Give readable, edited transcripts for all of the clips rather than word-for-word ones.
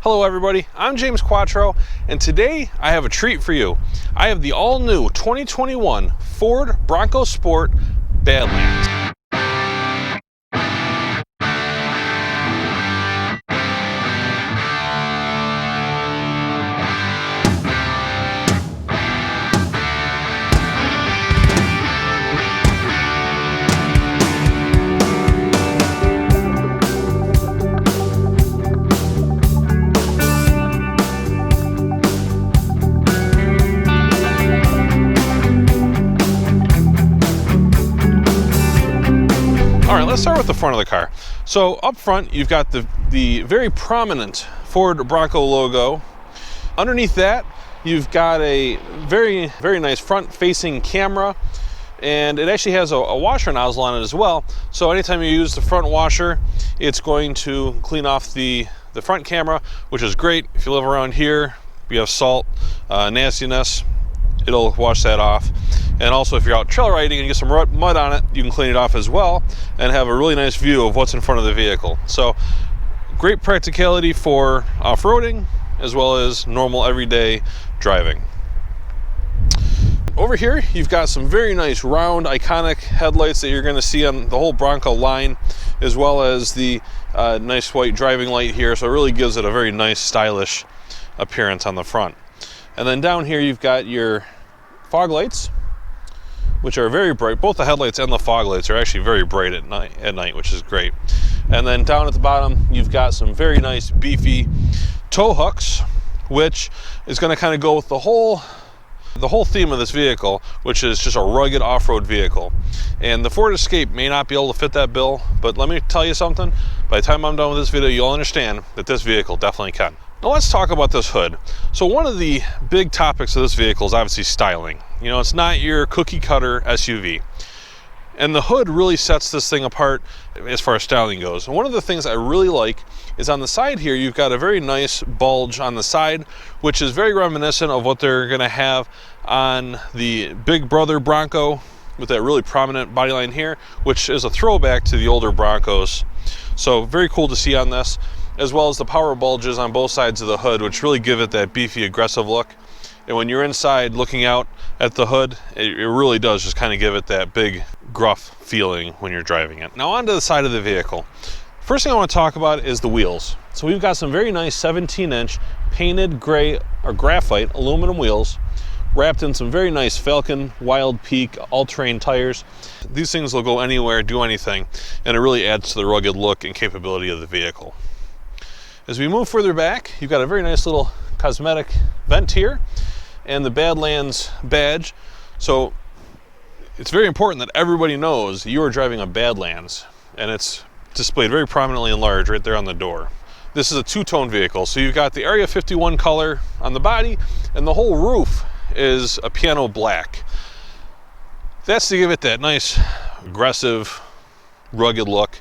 Hello everybody, I'm James Quattro, and today I have a treat for you. I have the all-new 2021 Ford Bronco Sport Badlands. All right, let's start with the front of the car. So up front, you've got the very prominent Ford Bronco logo. Underneath that, you've got a very nice front-facing camera, and it actually has a washer nozzle on it as well. So anytime you use the front washer, it's going to clean off the front camera, which is great. If you live around here, you have salt, nastiness, it'll wash that off. And also if you're out trail riding and you get some mud on it, you can clean it off as well and have a really nice view of what's in front of the vehicle. So great practicality for off-roading as well as normal everyday driving. Over here, you've got some very nice round iconic headlights that you're going to see on the whole Bronco line, as well as the nice white driving light here. So it really gives it a very nice stylish appearance on the front. And then down here, you've got your fog lights, which are very bright. Both the headlights and the fog lights are actually very bright at night, which is great. And then down at the bottom, you've got some very nice beefy tow hooks, which is going to kind of go with the whole theme of this vehicle, which is just a rugged off-road vehicle. And the Ford Escape may not be able to fit that bill, but let me tell you something. By the time I'm done with this video, you'll understand that this vehicle definitely can. Now let's talk about this hood. So one of the big topics of this vehicle is obviously styling. You know, it's not your cookie cutter SUV. And the hood really sets this thing apart as far as styling goes. And one of the things I really like is on the side here, you've got a very nice bulge on the side, which is very reminiscent of what they're gonna have on the Big Brother Bronco with that really prominent bodyline here, which is a throwback to the older Broncos. So very cool to see on this, as well as the power bulges on both sides of the hood, which really give it that beefy, aggressive look. And when you're inside looking out at the hood, it really does just kind of give it that big, gruff feeling when you're driving it. Now onto the side of the vehicle. First thing I want to talk about is the wheels. So we've got some very nice 17-inch painted gray or graphite aluminum wheels, wrapped in some very nice Falcon Wild Peak all-terrain tires. These things will go anywhere, do anything, and it really adds to the rugged look and capability of the vehicle. As we move further back, you've got a very nice little cosmetic vent here and the Badlands badge. So it's very important that everybody knows you are driving a Badlands, and it's displayed very prominently and large right there on the door. This is a two-tone vehicle, so you've got the Area 51 color on the body, and the whole roof is a piano black. That's to give it that nice, aggressive, rugged look,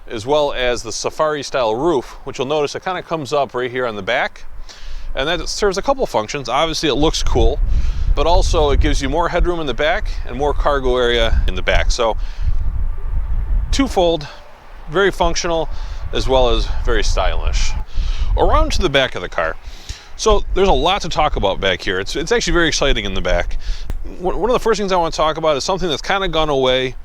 as well as the safari style roof, which you'll notice it kind of comes up right here on the back. And that serves a couple functions. Obviously it looks cool, but also it gives you more headroom in the back and more cargo area in the back. So twofold, very functional, as well as very stylish. Around to the back of the car. So there's a lot to talk about back here. It's actually very exciting in the back. One of the first things I want to talk about is something that's kind of gone away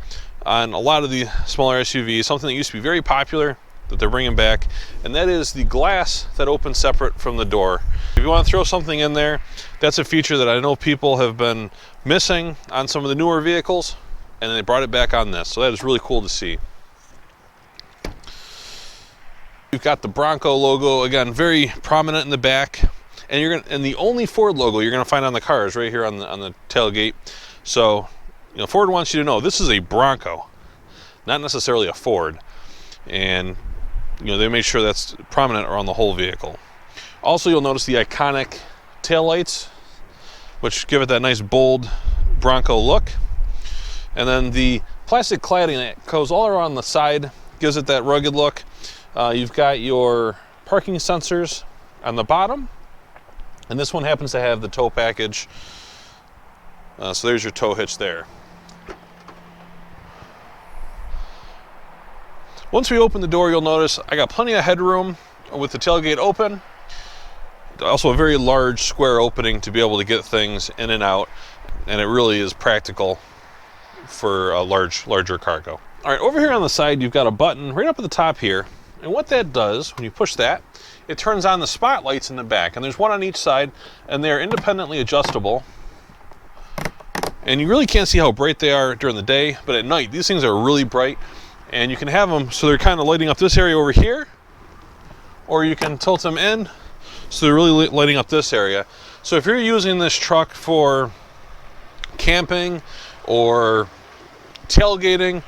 on a lot of the smaller SUVs, something that used to be very popular that they're bringing back, and that is the glass that opens separate from the door. If you want to throw something in there, that's a feature that I know people have been missing on some of the newer vehicles, and they brought it back on this, so that is really cool to see. You've got the Bronco logo, again, very prominent in the back, and the only Ford logo you're going to find on the car is right here on the tailgate. So you know, Ford wants you to know this is a Bronco, not necessarily a Ford. And you know, they made sure that's prominent around the whole vehicle. Also, you'll notice the iconic taillights, which give it that nice bold Bronco look. And then the plastic cladding that goes all around the side gives it that rugged look. You've got your parking sensors on the bottom, and this one happens to have the tow package. So there's your tow hitch there. Once we open the door, you'll notice I got plenty of headroom with the tailgate open. Also a very large square opening to be able to get things in and out, and it really is practical for a larger cargo. All right, over here on the side, you've got a button right up at the top here, and what that does, when you push that, it turns on the spotlights in the back, and there's one on each side, and they're independently adjustable. And you really can't see how bright they are during the day, but at night, these things are really bright, and you can have them so they're kind of lighting up this area over here, or you can tilt them in so they're really lighting up this area. So if you're using this truck for camping or tailgating,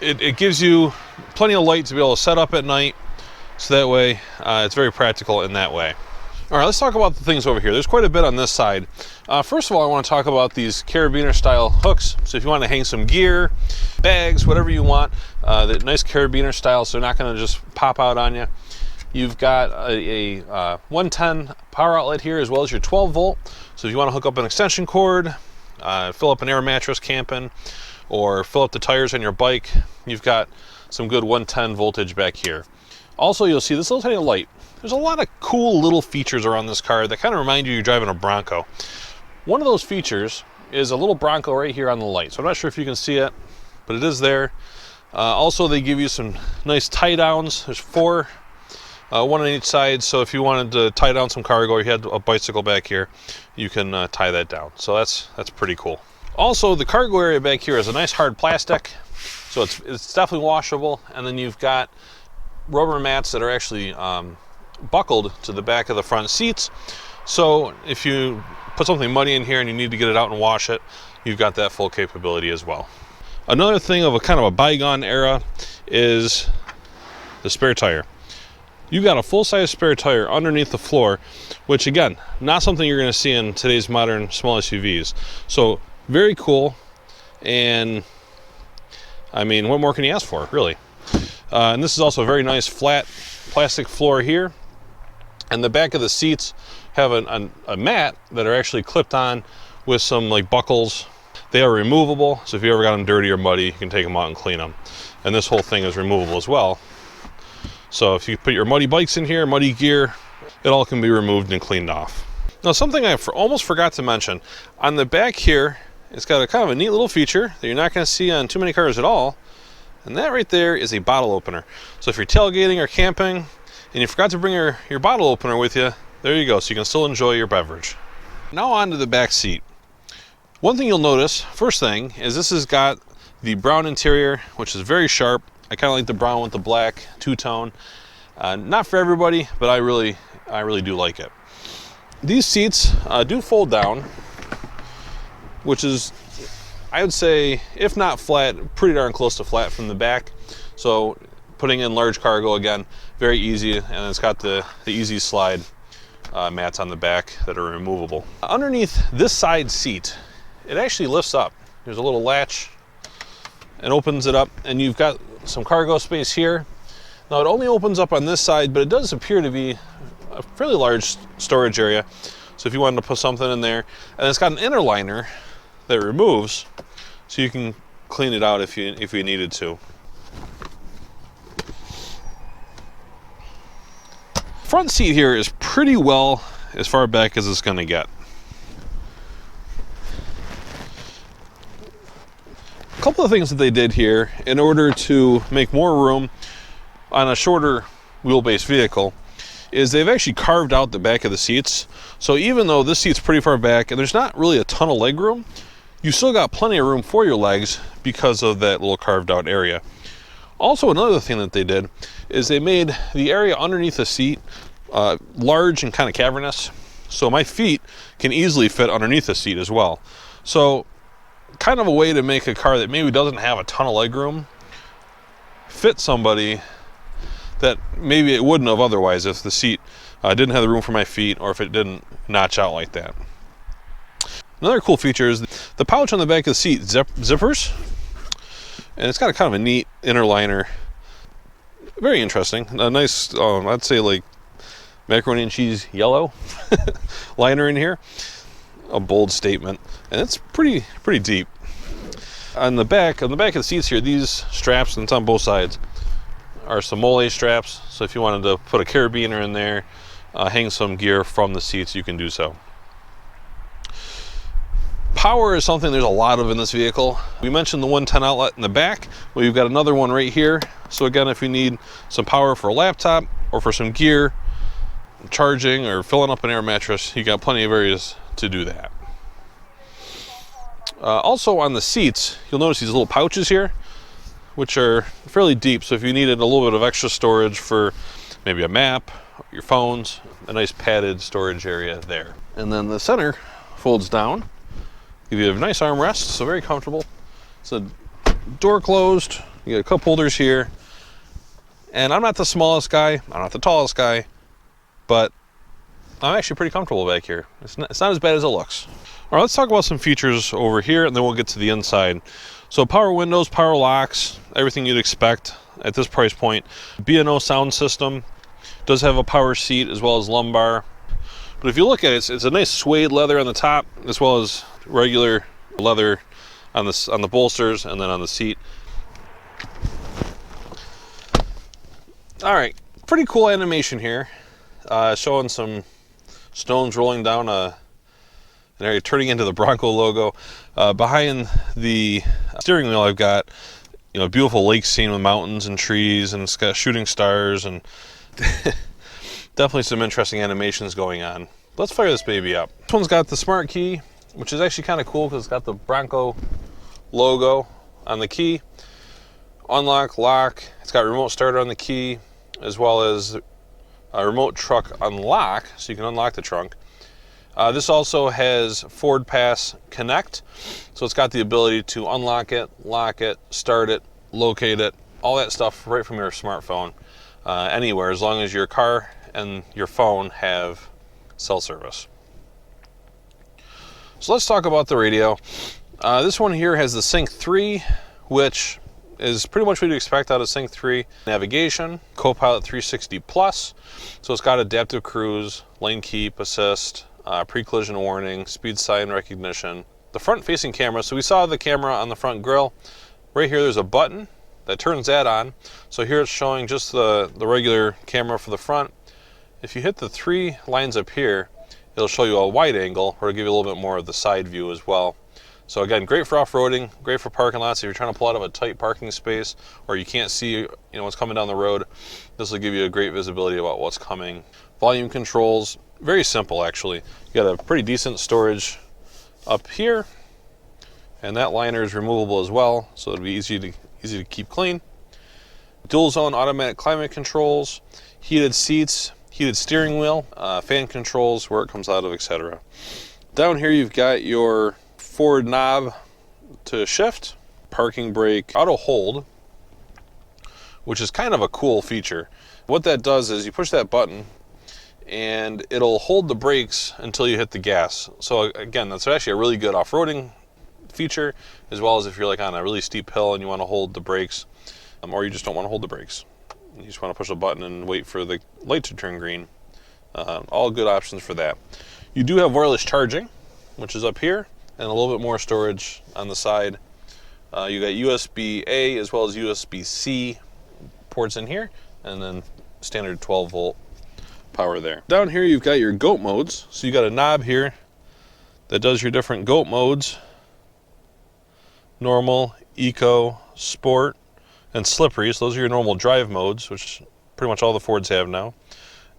it gives you plenty of light to be able to set up at night, so that way it's very practical in that way. All right, let's talk about the things over here. There's quite a bit on this side. First of all, I want to talk about these carabiner style hooks. So if you want to hang some gear, bags, whatever you want, the nice carabiner style, so they're not going to just pop out on you. You've got a 110 power outlet here, as well as your 12 volt. So if you want to hook up an extension cord, fill up an air mattress camping, or fill up the tires on your bike, you've got some good 110 voltage back here. Also, you'll see this little tiny light. There's a lot of cool little features around this car that kind of remind you you're driving a Bronco. One of those features is a little Bronco right here on the light. So I'm not sure if you can see it, but it is there. Also, they give you some nice tie downs. There's four, one on each side. So if you wanted to tie down some cargo, or you had a bicycle back here, you can tie that down. So that's pretty cool. Also, the cargo area back here is a nice hard plastic, so it's definitely washable. And then you've got rubber mats that are actually buckled to the back of the front seats. So if you put something muddy in here and you need to get it out and wash it, you've got that full capability as well. Another thing of a kind of a bygone era is the spare tire. You've got a full-size spare tire underneath the floor, which again, not something you're going to see in today's modern small SUVs. So very cool, and I mean, what more can you ask for, really? And this is also a very nice flat plastic floor here. And the back of the seats have a mat that are actually clipped on with some like buckles. They are removable, so if you ever got them dirty or muddy, you can take them out and clean them. And this whole thing is removable as well. So if you put your muddy bikes in here, muddy gear, it all can be removed and cleaned off. Now, something I almost forgot to mention, on the back here, it's got a kind of a neat little feature that you're not going to see on too many cars at all. And that right there is a bottle opener. So if you're tailgating or camping and you forgot to bring your bottle opener with you, there you go, so you can still enjoy your beverage. Now on to the back seat. One thing you'll notice, first thing, is this has got the brown interior, which is very sharp. I kind of like the brown with the black two-tone. Not for everybody, but I really do like it. These seats do fold down, which is, I would say, if not flat, pretty darn close to flat from the back. So putting in large cargo, again, very easy, and it's got the easy slide mats on the back that are removable. Underneath this side seat, it actually lifts up. There's a little latch and opens it up, and you've got some cargo space here. Now it only opens up on this side, but it does appear to be a fairly large storage area. So if you wanted to put something in there, and it's got an inner liner that removes, so you can clean it out if you needed to. Front seat here is pretty well as far back as it's going to get. A couple of things that they did here in order to make more room on a shorter wheelbase vehicle is they've actually carved out the back of the seats. So even though this seat's pretty far back and there's not really a ton of leg room, you still got plenty of room for your legs because of that little carved out area. Also, another thing that they did is they made the area underneath the seat large and kind of cavernous. So my feet can easily fit underneath the seat as well. So kind of a way to make a car that maybe doesn't have a ton of leg room fit somebody that maybe it wouldn't have otherwise if the seat didn't have the room for my feet, or if it didn't notch out like that. Another cool feature is the pouch on the back of the seat zippers, and it's got a kind of a neat inner liner. Very interesting. A nice, I'd say like macaroni and cheese yellow liner in here. A bold statement, and it's pretty deep. On the back of the seats here, these straps, and it's on both sides, are some mole straps. So if you wanted to put a carabiner in there, hang some gear from the seats, you can do so. Power is something there's a lot of in this vehicle. We mentioned the 110 outlet in the back. Well, you've got another one right here. So again, if you need some power for a laptop or for some gear, charging or filling up an air mattress, you got plenty of areas to do that. Also on the seats, you'll notice these little pouches here, which are fairly deep. So if you needed a little bit of extra storage for maybe a map, your phones, a nice padded storage area there. And then the center folds down. Give you a nice armrest, so very comfortable. So door closed, you got a cup holders here. And I'm not the smallest guy, I'm not the tallest guy, but I'm actually pretty comfortable back here. It's not as bad as it looks. All right, let's talk about some features over here, and then we'll get to the inside. So power windows, power locks, everything you'd expect at this price point. B&O sound system, does have a power seat as well as lumbar. But if you look at it, it's a nice suede leather on the top, as well as regular leather on the bolsters and then on the seat. All right, pretty cool animation here, showing some stones rolling down an area, turning into the Bronco logo. Behind the steering wheel, I've got a beautiful lake scene with mountains and trees, and it's got shooting stars, and definitely some interesting animations going on. Let's fire this baby up. This one's got the smart key, which is actually kind of cool because it's got the Bronco logo on the key. Unlock, lock. It's got remote starter on the key, as well as a remote truck unlock, so you can unlock the trunk. This also has Ford Pass Connect, so it's got the ability to unlock it, lock it, start it, locate it, all that stuff right from your smartphone, anywhere, as long as your car and your phone have cell service. So let's talk about the radio. This one here has the Sync 3, which is pretty much what you'd expect out of Sync 3. Navigation, Copilot 360 Plus, so it's got adaptive cruise, lane keep assist, pre-collision warning, speed sign recognition. The front-facing camera, so we saw the camera on the front grille. Right here there's a button that turns that on. So here it's showing just the regular camera for the front. If you hit the 3 lines up here, it'll show you a wide angle, or it'll give you a little bit more of the side view as well. So again, great for off-roading, great for parking lots. If you're trying to pull out of a tight parking space, or you can't see what's coming down the road, this will give you a great visibility about what's coming. Volume controls, very simple actually. You got a pretty decent storage up here, and that liner is removable as well, so it'll be easy to keep clean. Dual zone automatic climate controls, heated seats, heated steering wheel, fan controls, where it comes out of, etc. Down here you've got your forward knob to shift, parking brake, auto hold, which is kind of a cool feature. What that does is you push that button and it'll hold the brakes until you hit the gas. So again, that's actually a really good off-roading feature, as well as if you're like on a really steep hill and you want to hold the brakes, or you just don't want to hold the brakes. You just want to push a button and wait for the light to turn green. All good options for that. You do have wireless charging, which is up here, and a little bit more storage on the side. You got USB-A as well as USB-C ports in here, and then standard 12 volt power there. Down here you've got your GOAT modes. So you got a knob here that does your different GOAT modes: normal, eco, sport, and slippery. So those are your normal drive modes, which pretty much all the Fords have now.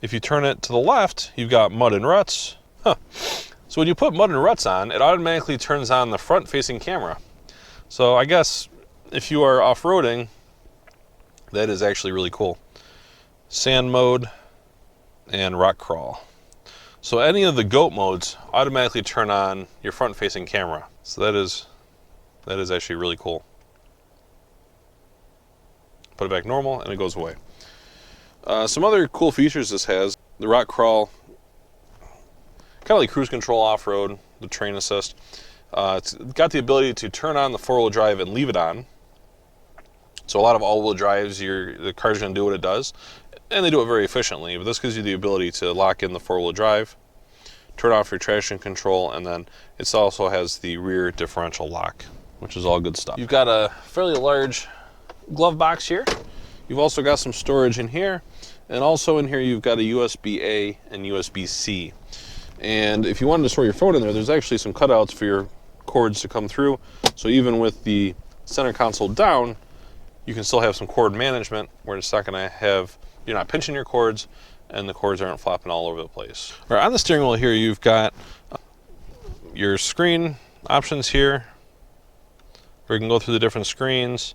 If you turn it to the left, you've got mud and ruts. So when you put mud and ruts on, it automatically turns on the front-facing camera. So I guess if you are off-roading, that is actually really cool. Sand mode and rock crawl. So any of the GOAT modes automatically turn on your front-facing camera. So that is actually really cool. Put it back normal and it goes away. Some other cool features this has: the rock crawl, kind of like cruise control off-road, the train assist. It's got the ability to turn on the four-wheel drive and leave it on. So a lot of all-wheel drives, the car's going to do what it does, and they do it very efficiently. But this gives you the ability to lock in the four-wheel drive, turn off your traction control, and then it also has the rear differential lock, which is all good stuff. You've got a fairly large glove box here. You've also got some storage in here, And also in here you've got a USB-A and USB-C. And if you wanted to store your phone in there, there's actually some cutouts for your cords to come through. So even with the center console down, you can still have some cord management where it's not going to have, you're not pinching your cords and the cords aren't flopping all over the place. All right, on the steering wheel here, you've got your screen options here, where you can go through the different screens.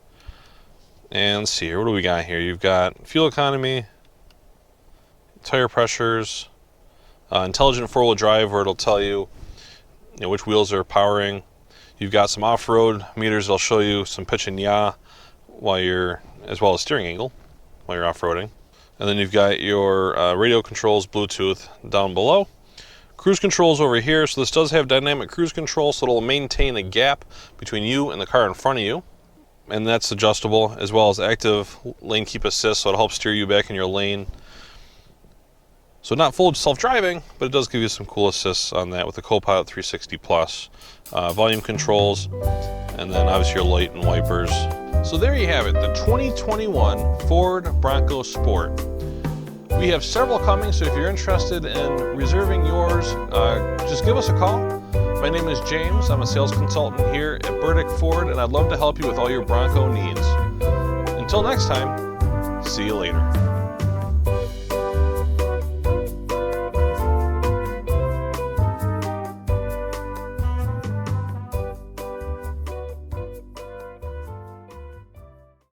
And let's see here, what do we got here? You've got fuel economy, tire pressures, intelligent four-wheel drive, where it'll tell you, which wheels are powering. You've got some off-road meters that'll show you some pitch and yaw while you're, as well as steering angle while you're off-roading. And then you've got your radio controls, Bluetooth down below. Cruise controls over here. So this does have dynamic cruise control, so it'll maintain a gap between you and the car in front of you. And that's adjustable, as well as active lane keep assist, so it'll help steer you back in your lane. So not full self-driving, but it does give you some cool assists on that with the Copilot 360 Plus. Volume controls, and then obviously your light and wipers. So there you have it, the 2021 Ford Bronco Sport. We have several coming, so if you're interested in reserving yours, just give us a call. My name is James. I'm a sales consultant here at Burdick Ford, and I'd love to help you with all your Bronco needs. Until next time, see you later.